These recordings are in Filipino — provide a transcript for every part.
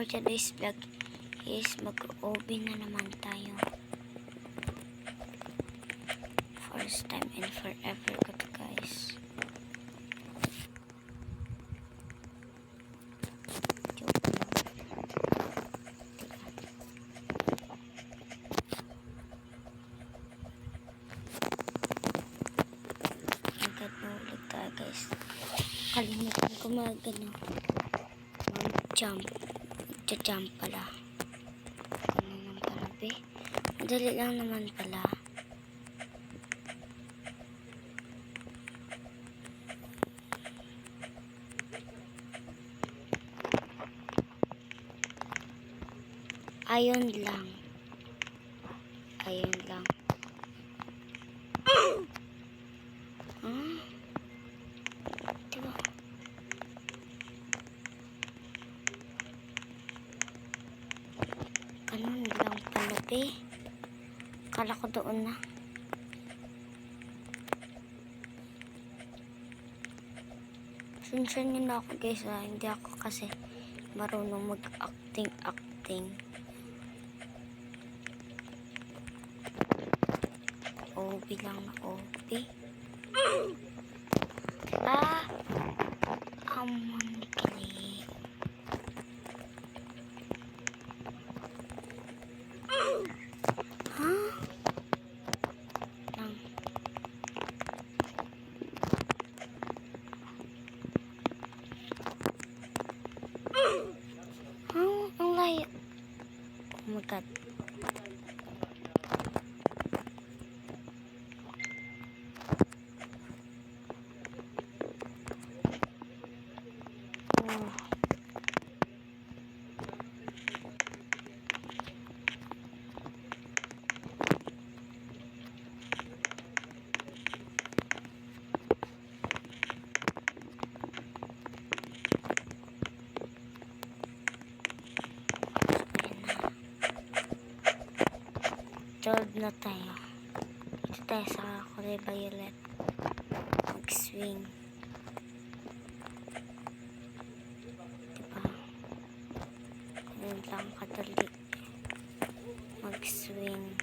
for today's vlog is mag-OB na naman tayo. First time and forever ko to, guys. Joke lang. Agad na ulit tayo, guys. Kalimutan ko mag-jump. Jump pala. Ano naman pala, be? Madali lang naman pala. Ayun lang. Ayun lang. Huh? Diba? Ganun lang pala, be. Kala ko doon na. Sunsan nyo na ako, guys, ha? Hindi ako kasi marunong mag-acting. OB lang na OB. Amon kali. Lang. Ang layo. Oh my God. Job na tayo. Ito tayo sa kulay violet. Mag-swing. Diba? Ganun lang kadali. Mag-swing.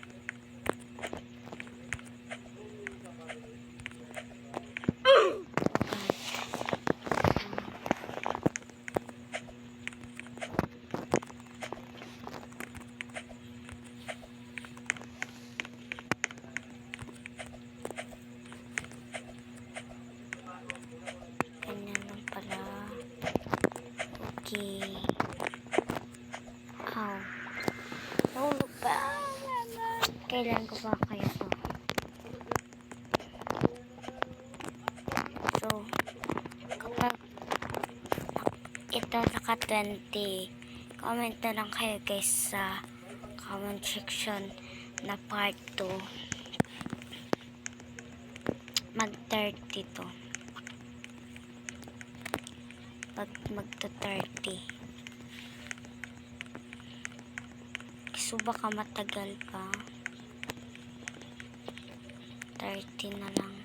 Ganyan lang pala. Okay. Ow. Nahulog pa. Kailan ko ba kaya to? So, kapag ito naka 20, comment na lang kayo, guys, sa comment section na part 2. Mag 30 to. Pag magto-30. So, baka matagal pa. 30 na lang.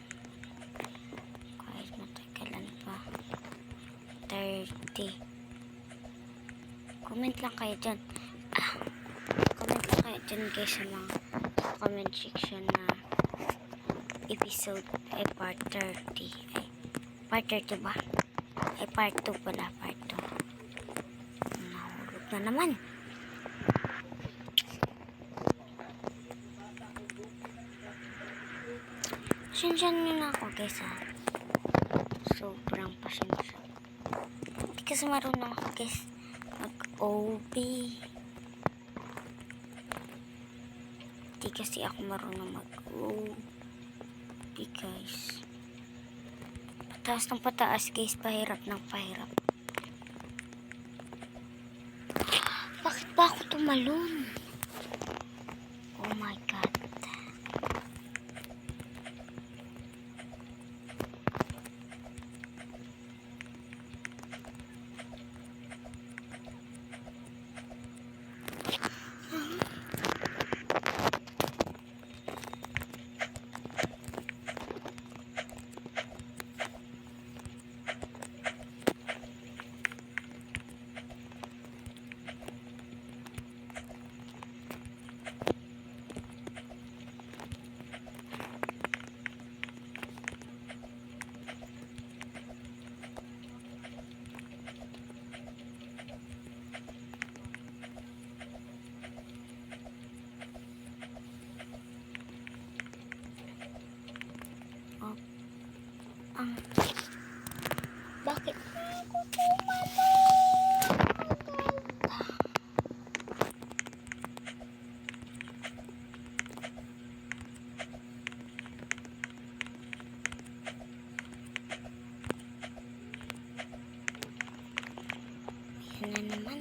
Kahit matagalan pa. 30. Comment lang kayo dyan. Comment lang kayo dyan, guys, sa mga comment section na episode ay part 30. Ay, part 30 ba? Ay, part 2 pala, part 2. Nahulog na naman. Pasensyahan nyo na ako, guys, ha. Sobrang pasensya. Hindi kasi marunong ako, guys, mag-OB. Hindi kasi ako marunong mag-OB, guys. Pataas ng pataas, guys. Pahirap ng pahirap. Bakit ba ako tumalon? Oh my God. ang... Bakit ako tumatawag? Yan na naman.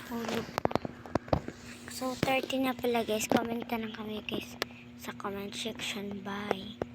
Hulog pa. So, 30 na pala guys. Comment ka lang kami guys sa comment section. Bye.